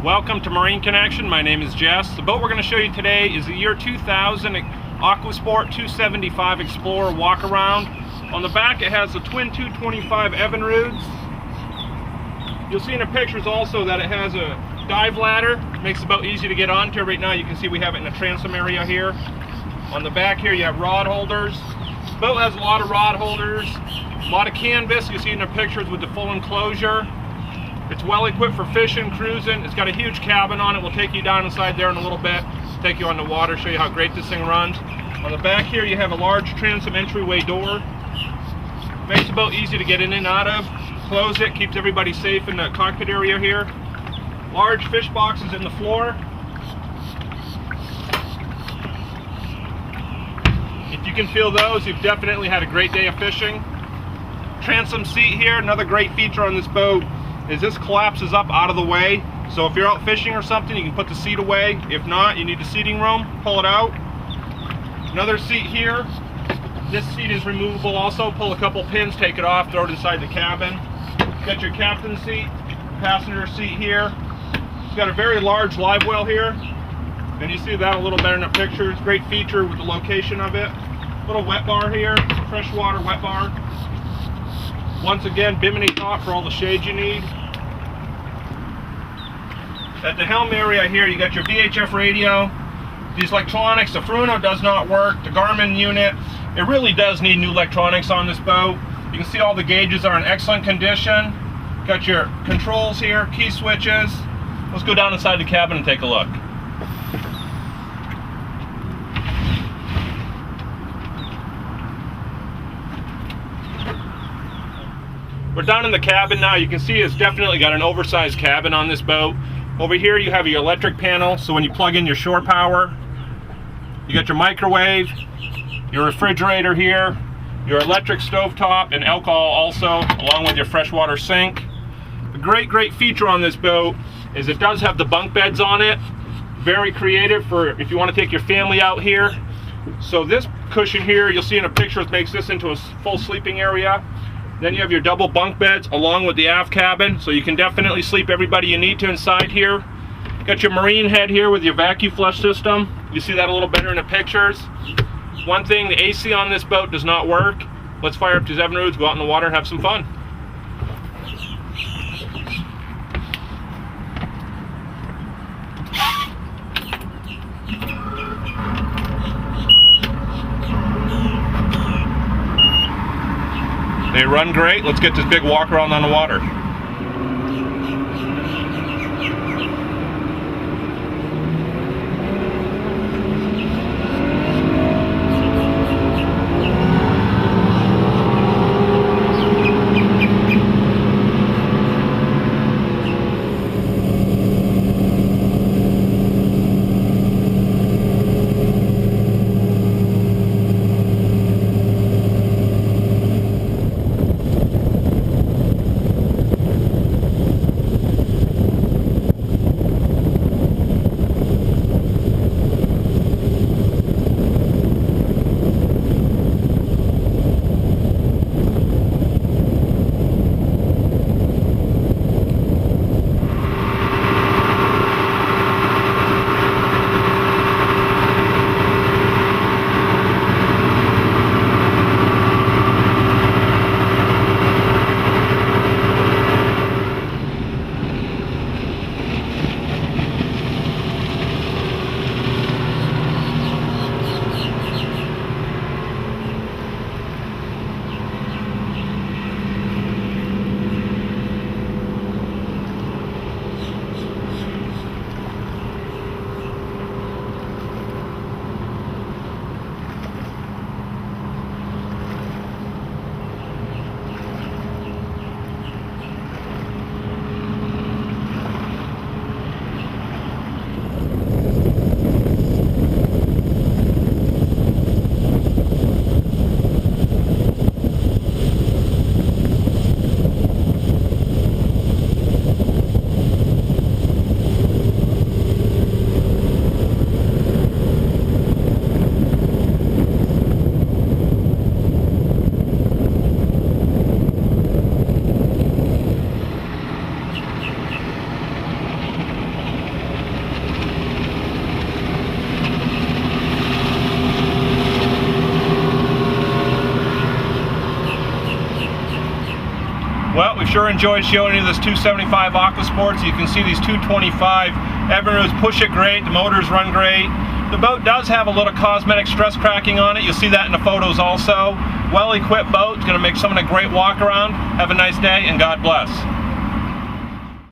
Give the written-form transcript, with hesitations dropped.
Welcome to Marine Connection. My name is Jess. The boat we're going to show you today is the year 2000 Aquasport 275 Explorer walk around. On the back it has the twin 225 Evinrudes. You'll see in the pictures also that it has a dive ladder. Makes the boat easy to get onto. Right now you can see we have it in the transom area here. On the back here you have rod holders. The boat has a lot of rod holders, a lot of canvas. You see in the pictures with the full enclosure. It's well equipped for fishing, cruising. It's got a huge cabin on it. We'll take you down inside there in a little bit, take you on the water, show you how great this thing runs. On the back here you have a large transom entryway door. Makes the boat easy to get in and out of. Close it, keeps everybody safe in the cockpit area here. Large fish boxes in the floor. If you can feel those, you've definitely had a great day of fishing. Transom seat here, another great feature on this boat is this collapses up out of the way. So if you're out fishing or something, you can put the seat away. If not, you need the seating room, pull it out. Another seat here. This seat is removable also. Pull a couple pins, take it off, throw it inside the cabin. Got your captain's seat, passenger seat here. It's got a very large live well here. And you see that a little better in the pictures. Great feature with the location of it. Little wet bar here, freshwater wet bar. Once again, bimini top for all the shade you need. At the helm area here, you got your VHF radio. These electronics, the Fruno does not work. The Garmin unit, it really does need new electronics on this boat. You can see all the gauges are in excellent condition. Got your controls here, key switches. Let's go down inside the cabin and take a look. We're down in the cabin now. You can see it's definitely got an oversized cabin on this boat. Over here you have your electric panel, so when you plug in your shore power, you got your microwave, your refrigerator here, your electric stovetop and alcohol also, along with your freshwater sink. The great feature on this boat is it does have the bunk beds on it. Very creative for if you want to take your family out here. So this cushion here, you'll see in a picture, it makes this into a full sleeping area. Then you have your double bunk beds along with the aft cabin, so you can definitely sleep everybody you need to inside here. Got your marine head here with your vacuum flush system. You see that a little better in the pictures. One thing, the AC on this boat does not work. Let's fire up these Evinrudes, go out in the water and have some fun. They run great. Let's get this big walk around on the water. Well, we sure enjoyed showing you this 275 Aquasport. So you can see these 225 Evinrudes push it great, the motors run great. The boat does have a little cosmetic stress cracking on it. You'll see that in the photos also. Well-equipped boat. It's going to make someone a great walk around. Have a nice day and God bless.